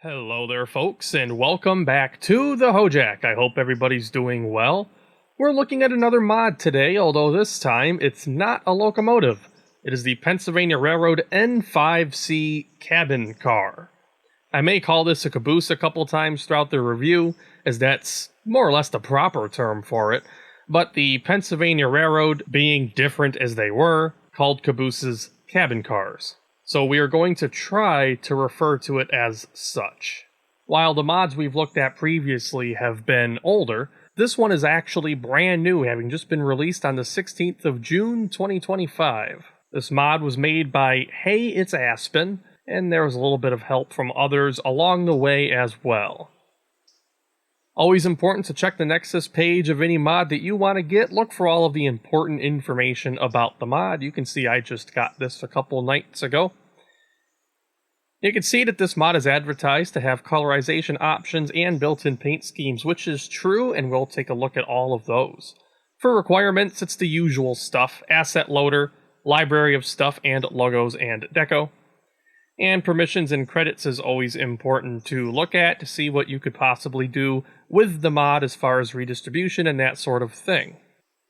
Hello there, folks, and welcome back to the Hojack. I hope everybody's doing well. We're looking at another mod today, although this time it's not a locomotive. It is the Pennsylvania Railroad N5c cabin car. I may call this a caboose a couple times throughout the review, as that's more or less the proper term for it, but the Pennsylvania Railroad, being different as they were, called cabooses cabin cars. So we are going to try to refer to it as such. While the mods we've looked at previously have been older, this one is actually brand new, having just been released on the 16th of June 2025. This mod was made by Hey It's Aspen, and there was a little bit of help from others along the way as well. Always important to check the Nexus page of any mod that you want to get. Look for all of the important information about the mod. You can see I just got this a couple nights ago. You can see that this mod is advertised to have colorization options and built-in paint schemes, which is true, and we'll take a look at all of those. For requirements, it's the usual stuff: asset loader, library of stuff and logos and deco. And permissions and credits is always important to look at to see what you could possibly do with the mod as far as redistribution and that sort of thing.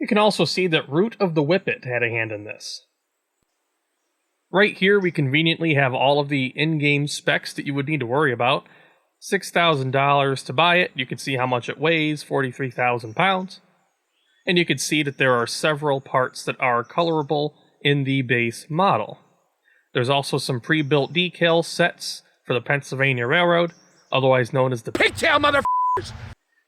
You can also see that Root of the Whippet had a hand in this. Right here we conveniently have all of the in-game specs that you would need to worry about. $6,000 to buy it. You can see how much it weighs, 43,000 pounds. And you can see that there are several parts that are colorable in the base model. There's also some pre-built decal sets for the Pennsylvania Railroad, otherwise known as the Pigtail Motherfuckers!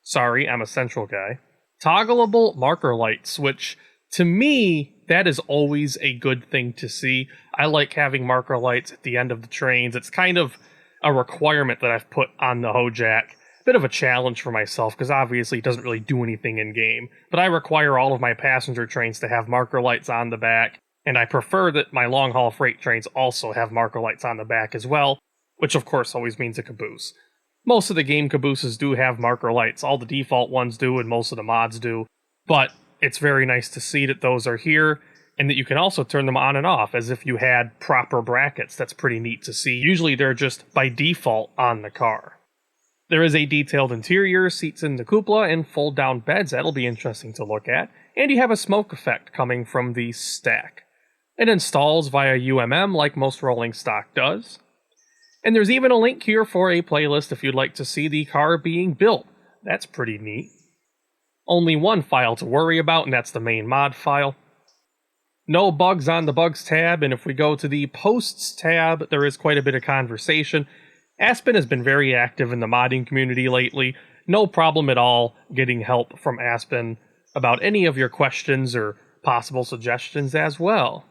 Sorry, I'm a Central guy. Toggleable marker lights, which, to me, that is always a good thing to see. I like having marker lights at the end of the trains. It's kind of a requirement that I've put on the Hojack. Bit of a challenge for myself, because obviously it doesn't really do anything in-game. But I require all of my passenger trains to have marker lights on the back. And I prefer that my long-haul freight trains also have marker lights on the back as well, which of course always means a caboose. Most of the game cabooses do have marker lights, all the default ones do, and most of the mods do, but it's very nice to see that those are here, and that you can also turn them on and off as if you had proper brackets. That's pretty neat to see. Usually they're just by default on the car. There is a detailed interior, seats in the cupola, and fold-down beds. That'll be interesting to look at. And you have a smoke effect coming from the stack. It installs via UMM like most rolling stock does. And there's even a link here for a playlist if you'd like to see the car being built. That's pretty neat. Only one file to worry about, and that's the main mod file. No bugs on the bugs tab, and if we go to the posts tab, there is quite a bit of conversation. Aspen has been very active in the modding community lately. No problem at all getting help from Aspen about any of your questions or possible suggestions as well.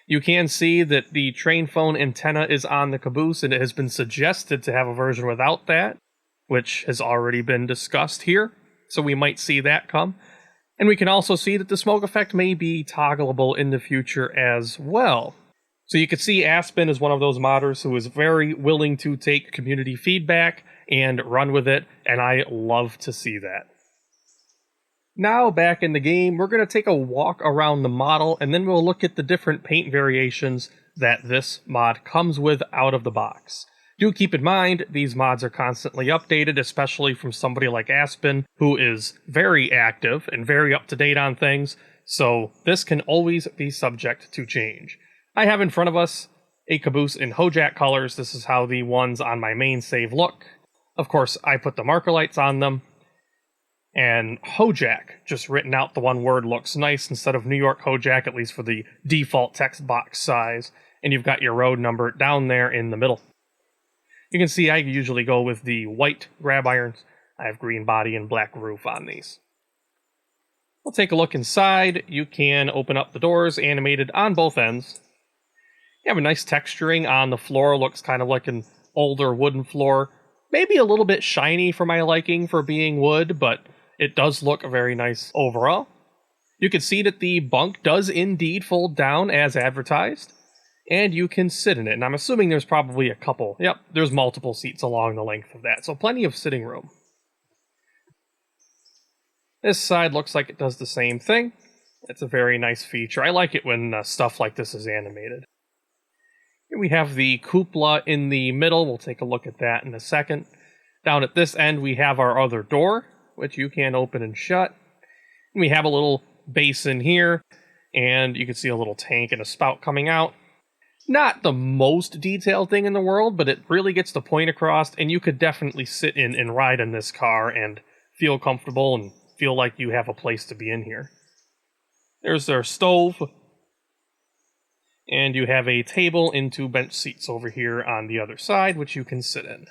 You can see that the train phone antenna is on the caboose, and it has been suggested to have a version without that, which has already been discussed here, so we might see that come. And we can also see that the smoke effect may be toggleable in the future as well. So you can see Aspen is one of those modders who is very willing to take community feedback and run with it, and I love to see that. Now, back in the game, we're going to take a walk around the model, and then we'll look at the different paint variations that this mod comes with out of the box. Do keep in mind, these mods are constantly updated, especially from somebody like Aspen, who is very active and very up-to-date on things, so this can always be subject to change. I have in front of us a caboose in Hojack colors. This is how the ones on my main save look. Of course, I put the marker lights on them. And Hojack, just written out the one word, looks nice instead of New York Hojack, at least for the default text box size. And you've got your road number down there in the middle. You can see I usually go with the white grab irons. I have green body and black roof on these. We'll take a look inside. You can open up the doors, animated on both ends. You have a nice texturing on the floor, looks kind of like an older wooden floor. Maybe a little bit shiny for my liking for being wood, but it does look very nice overall. You can see that the bunk does indeed fold down as advertised, and you can sit in it. And I'm assuming there's probably a couple. Yep, there's multiple seats along the length of that, so plenty of sitting room. This side looks like it does the same thing. It's a very nice feature. I like it when stuff like this is animated. Here we have the cupola in the middle. We'll take a look at that in a second. Down at this end, we have our other door, which you can open and shut. And we have a little basin here, and you can see a little tank and a spout coming out. Not the most detailed thing in the world, but it really gets the point across, and you could definitely sit in and ride in this car and feel comfortable and feel like you have a place to be in here. There's our stove, and you have a table and 2 bench seats over here on the other side, which you can sit in.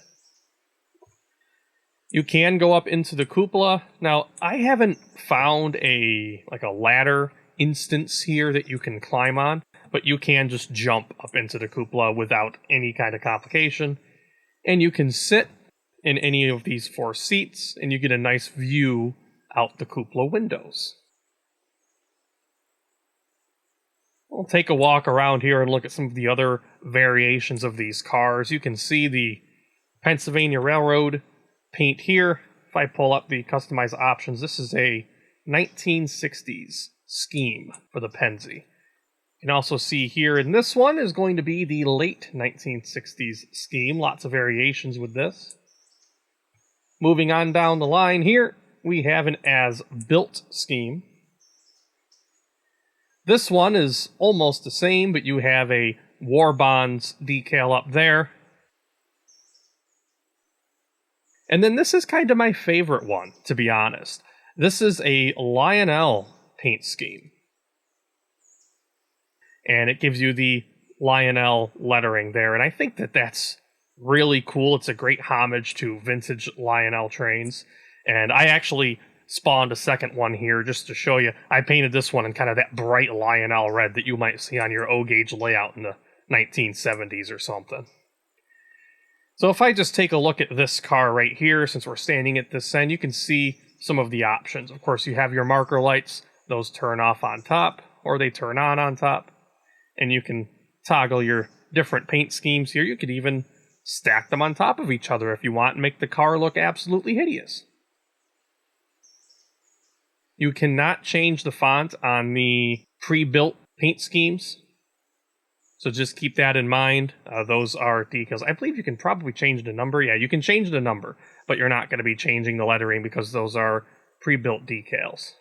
You can go up into the cupola. Now, I haven't found a ladder instance here that you can climb on, but you can just jump up into the cupola without any kind of complication. And you can sit in any of these 4 seats, and you get a nice view out the cupola windows. We'll take a walk around here and look at some of the other variations of these cars. You can see the Pennsylvania Railroad paint here. If I pull up the customized options, this is a 1960s scheme for the Pennsy. You can also see here in this one is going to be the late 1960s scheme. Lots of variations with this. Moving on down the line here, we have an as-built scheme. This one is almost the same, but you have a War Bonds decal up there. And then this is kind of my favorite one, to be honest. This is a Lionel paint scheme. And it gives you the Lionel lettering there, and I think that that's really cool. It's a great homage to vintage Lionel trains. And I actually spawned a second one here just to show you. I painted this one in kind of that bright Lionel red that you might see on your O-gauge layout in the 1970s or something. So if I just take a look at this car right here, since we're standing at this end, you can see some of the options. Of course, you have your marker lights. Those turn off on top, or they turn on top. And you can toggle your different paint schemes here. You could even stack them on top of each other if you want and make the car look absolutely hideous. You cannot change the font on the pre-built paint schemes, so just keep that in mind. Those are decals. I believe you can probably change the number. Yeah, you can change the number, but you're not going to be changing the lettering because those are pre-built decals.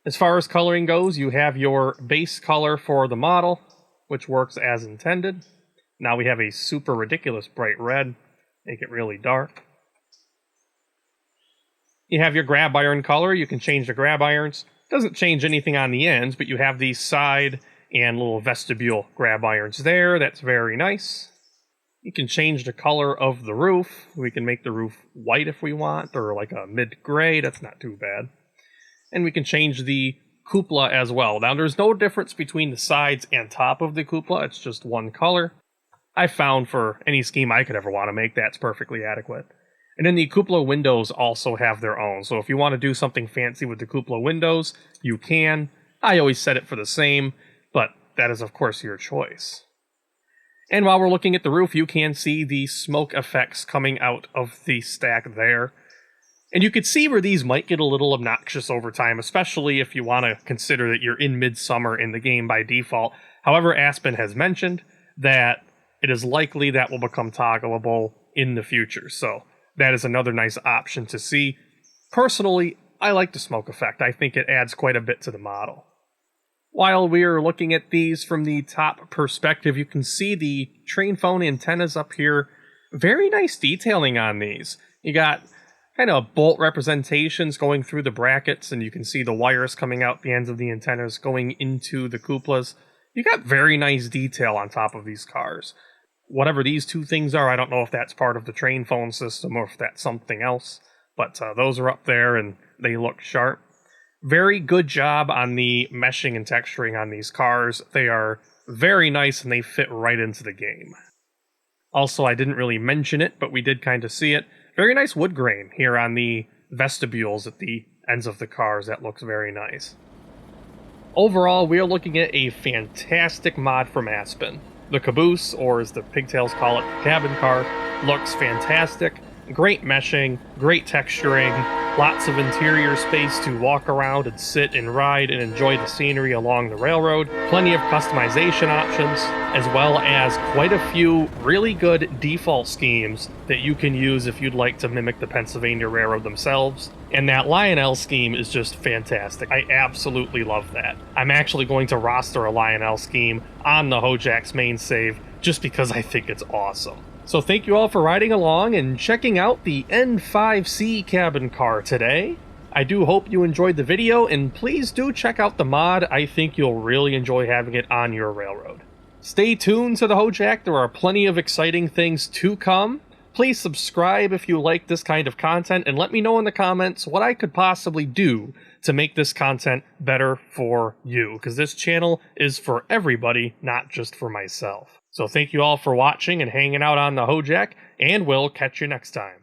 As far as coloring goes, you have your base color for the model, which works as intended. Now we have a super ridiculous bright red, make it really dark. You have your grab iron color. You can change the grab irons. Doesn't change anything on the ends, but you have these side and little vestibule grab irons there. That's very nice. You can change the color of the roof. We can make the roof white if we want, or like a mid-gray. That's not too bad. And we can change the cupola as well. Now, there's no difference between the sides and top of the cupola. It's just one color. I found for any scheme I could ever want to make, that's perfectly adequate. And then the cupola windows also have their own. So if you want to do something fancy with the cupola windows, you can. I always set it for the same, but that is, of course, your choice. And while we're looking at the roof, you can see the smoke effects coming out of the stack there. And you could see where these might get a little obnoxious over time, especially if you want to consider that you're in midsummer in the game by default. However, Aspen has mentioned that it is likely that will become toggleable in the future. So that is another nice option to see. Personally, I like the smoke effect. I think it adds quite a bit to the model. While we're looking at these from the top perspective, you can see the train phone antennas up here. Very nice detailing on these. You got kind of bolt representations going through the brackets, and you can see the wires coming out the ends of the antennas going into the cupolas. You got very nice detail on top of these cars. Whatever these two things are, I don't know if that's part of the train phone system or if that's something else, but those are up there and they look sharp. Very good job on the meshing and texturing on these cars. They are very nice and they fit right into the game. Also, I didn't really mention it, but we did kind of see it. Very nice wood grain here on the vestibules at the ends of the cars. That looks very nice. Overall, we are looking at a fantastic mod from Aspen. The caboose, or as the pigtails call it, cabin car, looks fantastic. Great meshing, great texturing, Lots of interior space to walk around and sit and ride and enjoy the scenery along the railroad. Plenty of customization options, as well as quite a few really good default schemes that you can use if you'd like to mimic the Pennsylvania Railroad themselves. And that Lionel scheme is just fantastic. I absolutely love that. I'm actually going to roster a Lionel scheme on the Hojack's main save just because I think it's awesome. So thank you all for riding along and checking out the N5c cabin car today. I do hope you enjoyed the video, and please do check out the mod. I think you'll really enjoy having it on your railroad. Stay tuned to the Hojack. There are plenty of exciting things to come. Please subscribe if you like this kind of content, and let me know in the comments what I could possibly do to make this content better for you, because this channel is for everybody, not just for myself. So thank you all for watching and hanging out on the Hojack, and we'll catch you next time.